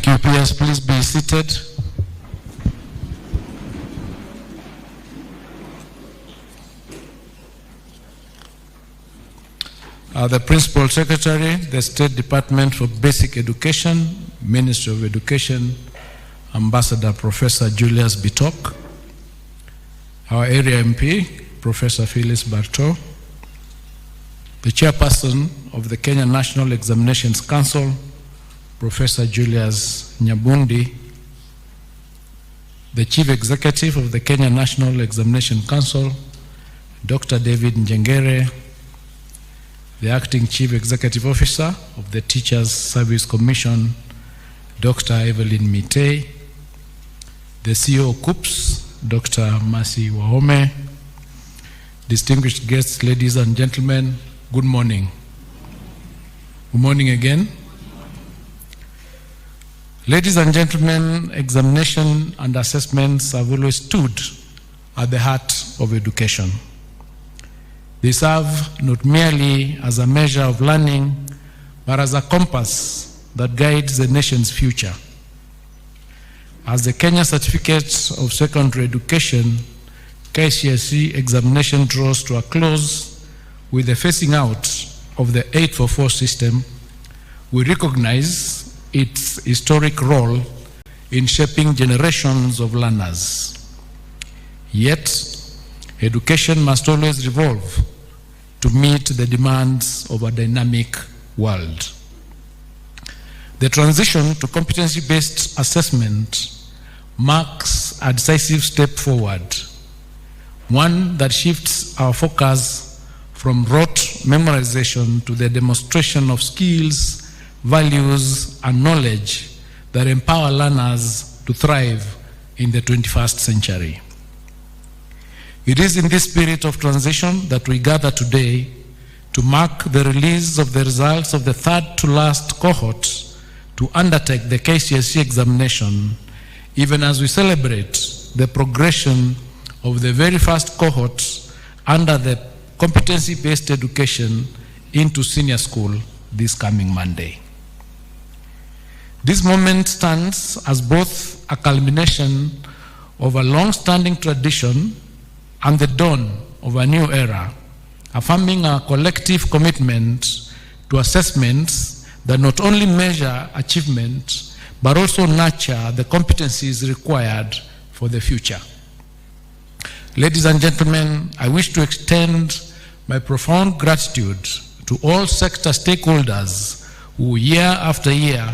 Thank you, peers. Please be seated. The Principal Secretary, the State Department for Basic Education, Ministry of Education, Ambassador Professor Julius Bitok, our area MP, Professor Phyllis Bartow, the Chairperson of the Kenya National Examinations Council, Professor Julius Nyabundi, the Chief Executive of the Kenya National Examination Council, Dr. David Njengere, the Acting Chief Executive Officer of the Teachers Service Commission, Dr. Evelyn Mitei, the CEO of KUPS, Dr. Mercy Wahome, distinguished guests, ladies and gentlemen, good morning. Good morning again. Ladies and gentlemen, examination and assessments have always stood at the heart of education. They serve not merely as a measure of learning, but as a compass that guides the nation's future. As the Kenya Certificate of Secondary Education, KCSE examination draws to a close with the phasing out of the 844 system, we recognize its historic role in shaping generations of learners. Yet, education must always evolve to meet the demands of a dynamic world. The transition to competency-based assessment marks a decisive step forward, one that shifts our focus from rote memorization to the demonstration of skills, values, and knowledge that empower learners to thrive in the 21st century. It is in this spirit of transition that we gather today to mark the release of the results of the third to last cohort to undertake the KCSE examination, even as we celebrate the progression of the very first cohort under the competency-based education into senior school this coming Monday. This moment stands as both a culmination of a long-standing tradition and the dawn of a new era, affirming our collective commitment to assessments that not only measure achievement, but also nurture the competencies required for the future. Ladies and gentlemen, I wish to extend my profound gratitude to all sector stakeholders who year after year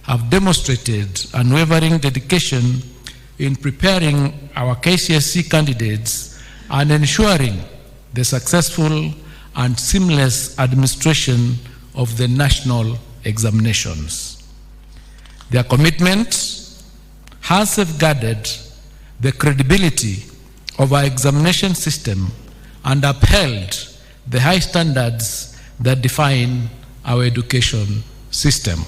have demonstrated unwavering dedication in preparing our KCSE candidates and ensuring the successful and seamless administration of the national examinations. Their commitment has safeguarded the credibility of our examination system and upheld the high standards that define our education system.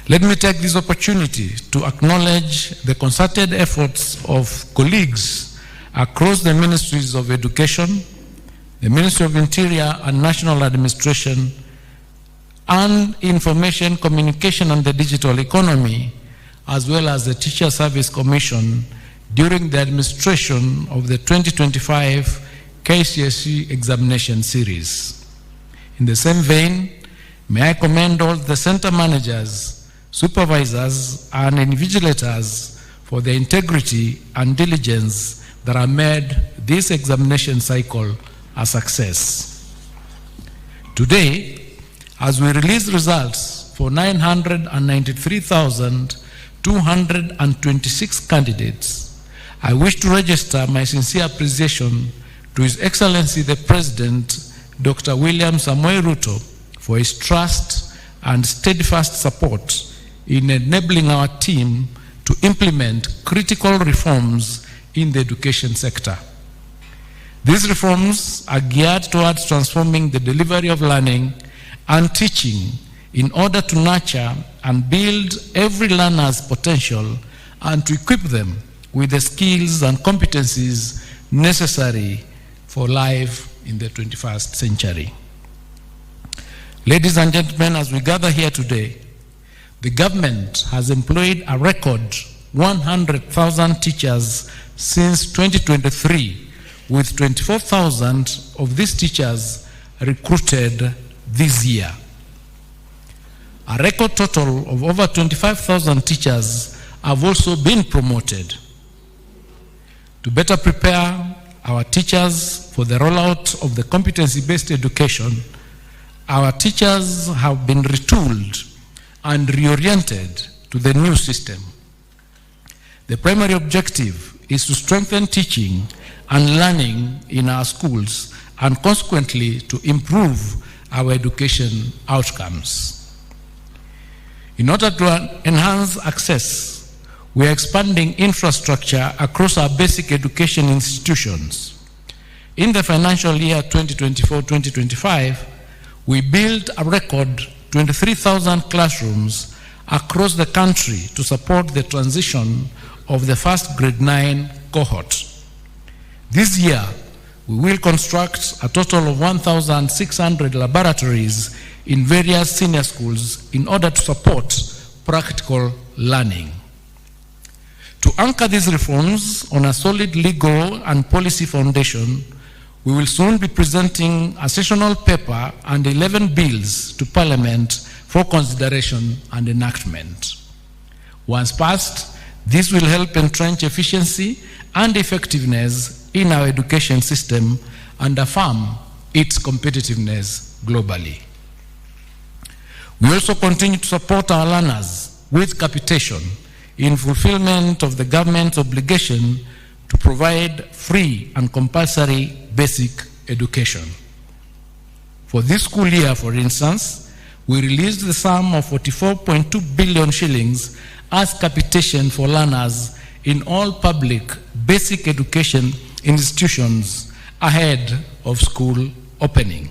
Let me take this opportunity to acknowledge the concerted efforts of colleagues across the Ministries of Education, the Ministry of Interior and National Administration, and Information, Communication and the Digital Economy, as well as the Teacher Service Commission during the administration of the 2025 KCSE examination series. In the same vein, may I commend all the center managers, supervisors, and invigilators for their integrity and diligence that have made this examination cycle a success. Today, as we release results for 993,226 candidates, I wish to register my sincere appreciation to His Excellency the President, Dr. William Samoei Ruto, for his trust and steadfast support in enabling our team to implement critical reforms in the education sector. These reforms are geared towards transforming the delivery of learning and teaching in order to nurture and build every learner's potential and to equip them with the skills and competencies necessary for life in the 21st century. Ladies and gentlemen, as we gather here today, the government has employed a record 100,000 teachers since 2023, with 24,000 of these teachers recruited this year. A record total of over 25,000 teachers have also been promoted. To better prepare our teachers for the rollout of the competency-based education, our teachers have been retooled and reoriented to the new system. The primary objective is to strengthen teaching and learning in our schools and consequently to improve our education outcomes. In order to enhance access, we are expanding infrastructure across our basic education institutions. In the financial year 2024-2025, we built a record 23,000 classrooms across the country to support the transition of the first grade 9 cohort. This year, we will construct a total of 1,600 laboratories in various senior schools in order to support practical learning. To anchor these reforms on a solid legal and policy foundation, we will soon be presenting a sessional paper and 11 bills to Parliament for consideration and enactment. Once passed, this will help entrench efficiency and effectiveness in our education system and affirm its competitiveness globally. We also continue to support our learners with capitation in fulfillment of the government's obligation to provide free and compulsory basic education. For this school year, for instance, we released the sum of 44.2 billion shillings as capitation for learners in all public basic education institutions ahead of school opening.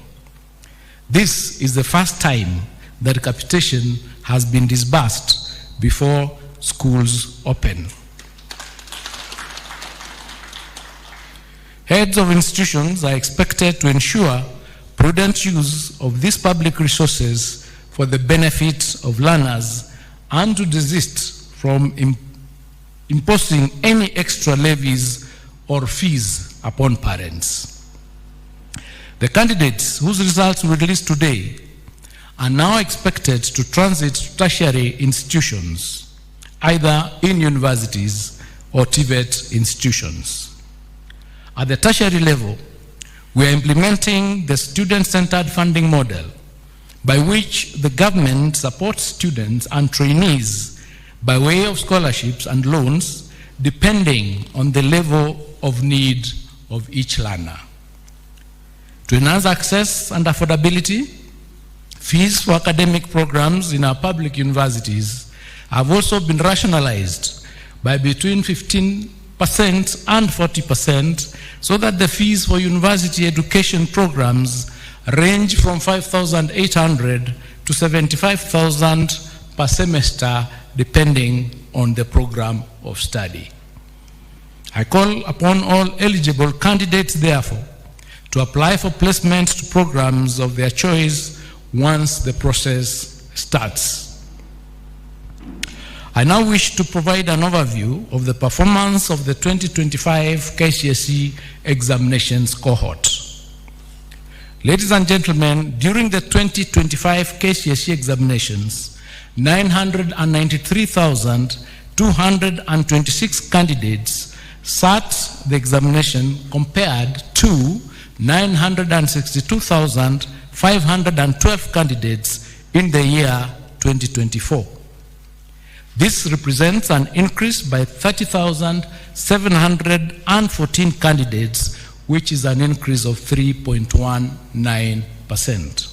This is the first time that capitation has been disbursed before schools open. Heads of institutions are expected to ensure prudent use of these public resources for the benefit of learners and to desist from imposing any extra levies or fees upon parents. The candidates whose results we released today are now expected to transit to tertiary institutions, either in universities or TVET institutions. At the tertiary level, we are implementing the student-centered funding model by which the government supports students and trainees by way of scholarships and loans depending on the level of need of each learner. To enhance access and affordability, fees for academic programs in our public universities have also been rationalized by between 15% and 40% so that the fees for university education programs range from 5,800 to 75,000 per semester depending on the program of study. I call upon all eligible candidates, therefore, to apply for placement to programs of their choice once the process starts. I now wish to provide an overview of the performance of the 2025 KCSE examinations cohort. Ladies and gentlemen, during the 2025 KCSE examinations, 993,226 candidates sat the examination compared to 962,512 candidates in the year 2024. This represents an increase by 30,714 candidates, which is an increase of 3.19%.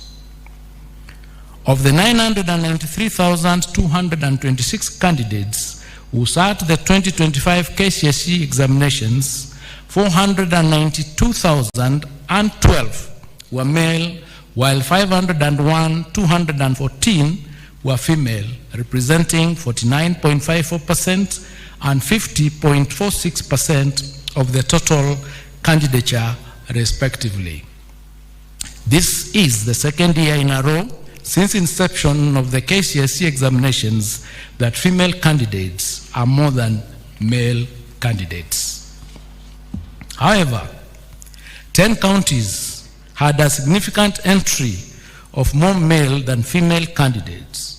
Of the 993,226 candidates who sat the 2025 KCSE examinations, 492,012 were male, while 501,214 were female, representing 49.54% and 50.46% of the total candidature, respectively. This is the second year in a row since inception of the KCSE examinations that female candidates are more than male candidates. However, 10 counties had a significant entry of more male than female candidates.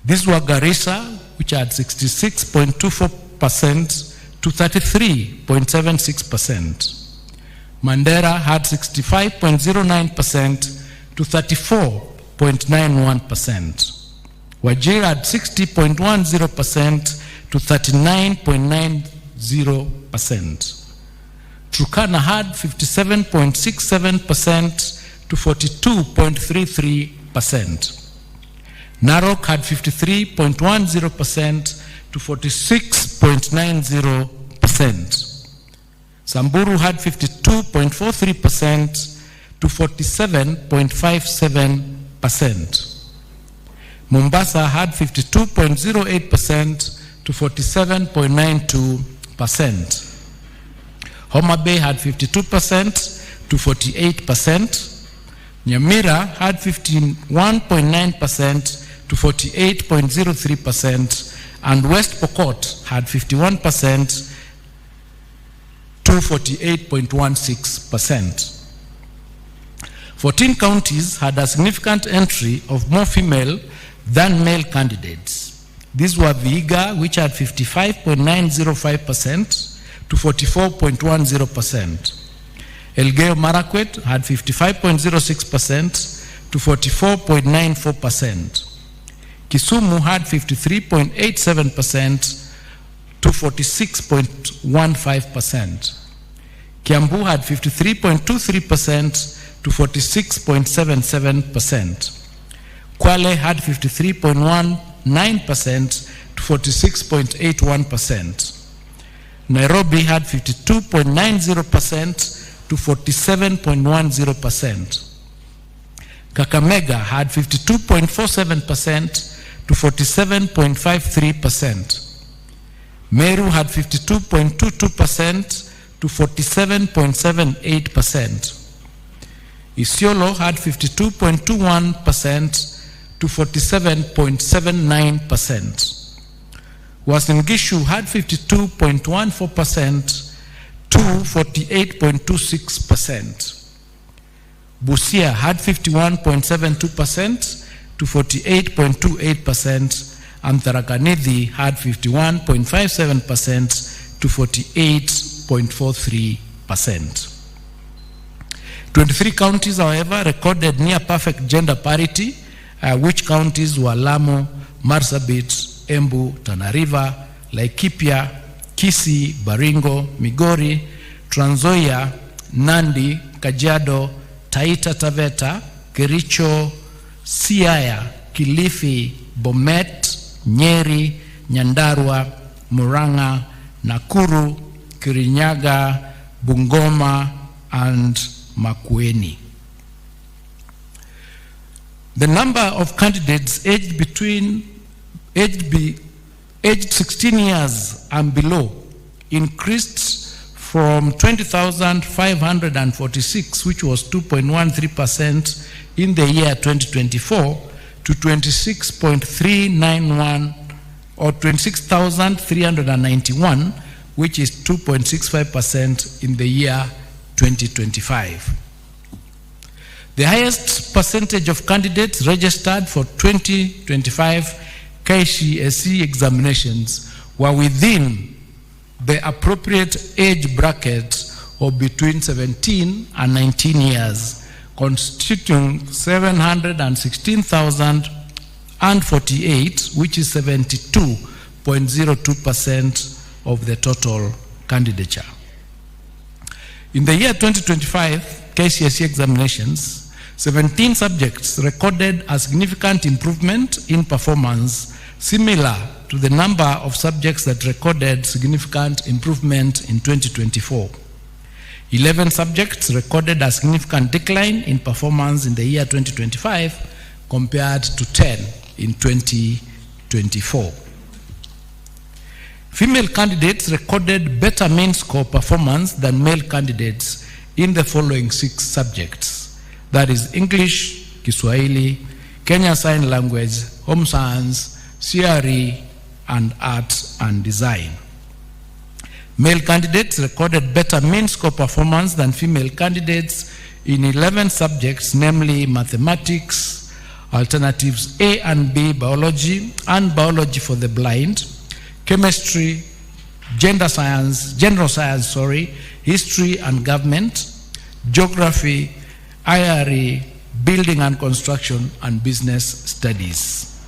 These were Garissa, which had 66.24% to 33.76%. Mandera had 65.09% to 34.91%. Wajir had 60.10% to 39.90%. Turkana had 57.67% to 42.33%. Narok had 53.10% to 46.90%. Samburu had 52.43% to 47.57%. Mombasa had 52.08% to 47.92%. Homa Bay had 52% to 48%. Nyamira had 51.9% to 48.03%, and West Pokot had 51% to 48.16%. 14 counties had a significant entry of more female than male candidates. These were Vihiga, which had 55.905% to 44.10%. Elgeyo Marakwet had 55.06% to 44.94%. Kisumu had 53.87% to 46.15%. Kiambu had 53.23% to 46.77%. Kwale had 53.19% to 46.81%. Nairobi had 52.90% to 47.10%. Kakamega had 52.47% to 47.53%. Meru had 52.22% to 47.78%. Isiolo had 52.21% to 47.79%. Uasin Gishu had 52.14% to 48.26%. Busia had 51.72% to 48.28%, and Tharaka Nithi had 51.57% to 48.43%. 23 counties, however, recorded near perfect gender parity, which counties were Lamu, Marsabit, Embu, Tana River, Laikipia, Kisii, Baringo, Migori, Trans Nzoia, Nandi, Kajiado, Taita Taveta, Kericho, Siaya, Kilifi, Bomet, Nyeri, Nyandarua, Murang'a, Nakuru, Kirinyaga, Bungoma, and Makueni. The number of candidates aged 16 years and below increased from 20,546, which was 2.13% in the year 2024, to 26.391 or 26,391, which is 2.65% in the year 2025. The highest percentage of candidates registered for 2025 KCSE examinations were within the appropriate age bracket of between 17 and 19 years, constituting 716,048, which is 72.02% of the total candidature. In the year 2025 KCSE examinations, 17 subjects recorded a significant improvement in performance, similar to the number of subjects that recorded significant improvement in 2024. 11 subjects recorded a significant decline in performance in the year 2025 compared to 10 in 2024. Female candidates recorded better mean score performance than male candidates in the following 6 subjects. That is English, Kiswahili, Kenya Sign Language, Home Science, CRE, and Arts and Design. Male candidates recorded better mean score performance than female candidates in 11 subjects, namely mathematics, alternatives A and B, biology, and biology for the blind, chemistry, general science, history and government, geography, IRE, building and construction, and business studies.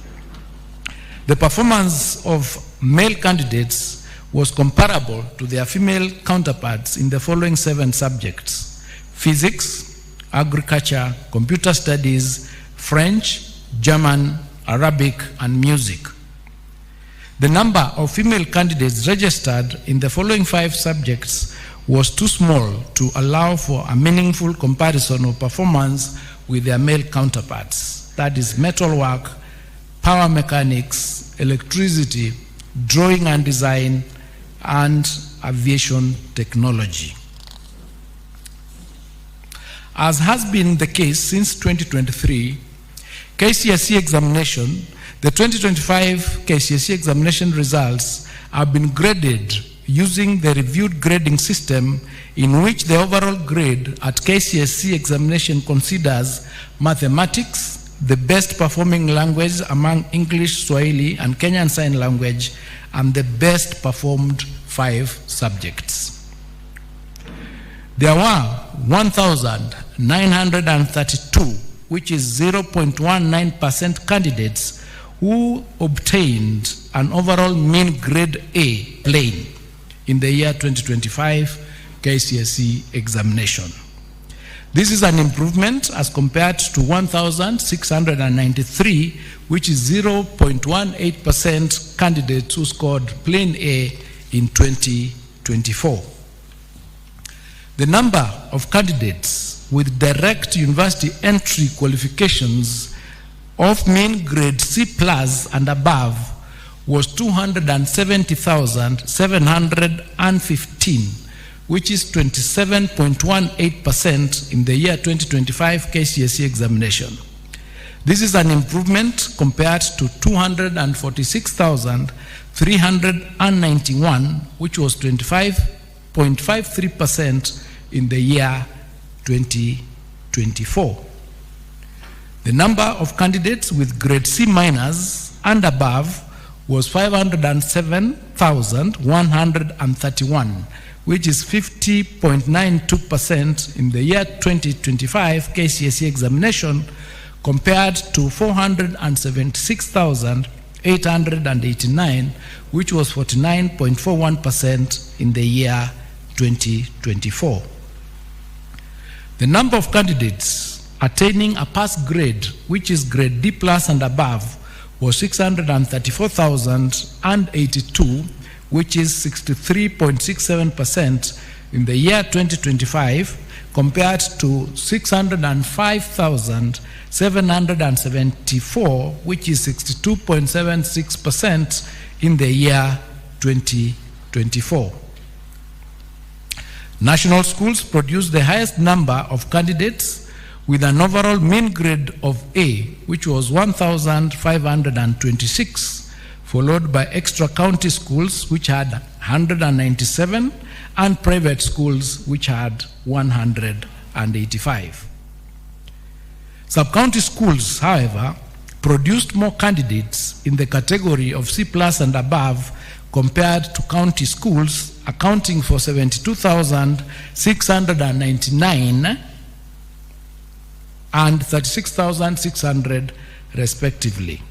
The performance of male candidates was comparable to their female counterparts in the following 7 subjects: physics, agriculture, computer studies, French, German, Arabic, and music. The number of female candidates registered in the following 5 subjects was too small to allow for a meaningful comparison of performance with their male counterparts. That is metalwork, power mechanics, electricity, drawing and design, and aviation technology. As has been the case since 2023, KCSE examination, the 2025 KCSE examination results have been graded using the reviewed grading system in which the overall grade at KCSE examination considers mathematics the best performing language among English, Swahili, and Kenyan Sign Language, and the best performed 5 subjects. There were 1,932, which is 0.19% candidates who obtained an overall mean grade A plain in the year 2025 KCSE examination. This is an improvement as compared to 1,693, which is 0.18% candidates who scored plain A in 2024. The number of candidates with direct university entry qualifications of mean grade C+ and above was 270,715, which is 27.18% in the year 2025 KCSE examination. This is an improvement compared to 246,391, which was 25.53% in the year 2024. The number of candidates with grade C- and above was 507,131, which is 50.92% in the year 2025 KCSE examination, compared to 476,889, which was 49.41% in the year 2024. The number of candidates attaining a pass grade, which is grade D+ and above, was 634,082, which is 63.67% in the year 2025, compared to 605,774, which is 62.76% in the year 2024. National schools produced the highest number of candidates with an overall mean grade of A, which was 1,526, followed by extra county schools, which had 197, and private schools, which had 185. Sub-county schools, however, produced more candidates in the category of C+ and above compared to county schools, accounting for 72,699 and 36,600 respectively.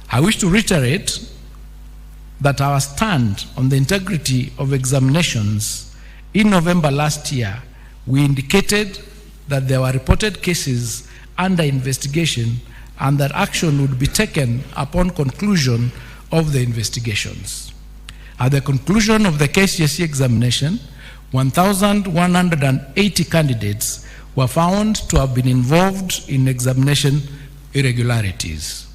I wish to reiterate that our stand on the integrity of examinations. In November last year, we indicated that there were reported cases under investigation and that action would be taken upon conclusion of the investigations. At the conclusion of the KCSE examination, 1,180 candidates were found to have been involved in examination irregularities.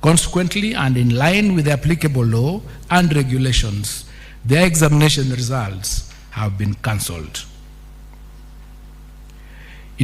Consequently, and in line with the applicable law and regulations, their examination results have been cancelled.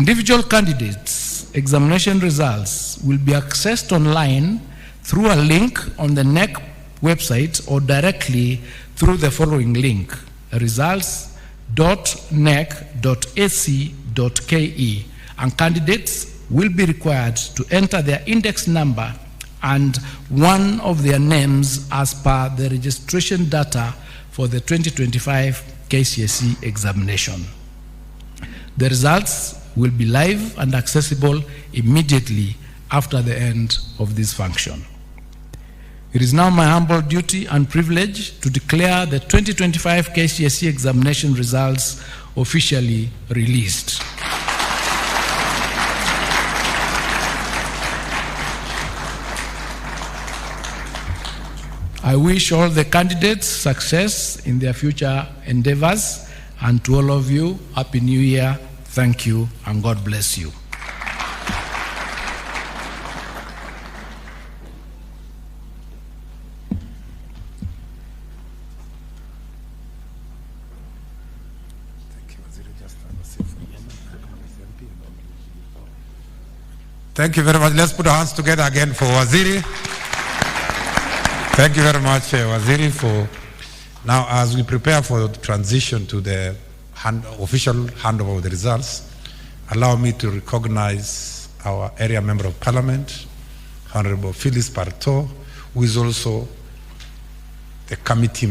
Individual candidates' examination results will be accessed online through a link on the NEC website or directly through the following link: results.nec.ac.ke, and candidates will be required to enter their index number and one of their names as per the registration data for the 2025 KCSE examination. The results will be live and accessible immediately after the end of this function. It is now my humble duty and privilege to declare the 2025 KCSE examination results officially released. I wish all the candidates success in their future endeavors, and to all of you, Happy New Year, thank you, and God bless you. Thank you very much. Let's put our hands together again for Waziri. Thank you very much, Waziri, for now as we prepare for the transition to the official handover of the results. Allow me to recognize our area member of parliament, Honorable Phyllis Parto, who is also the committee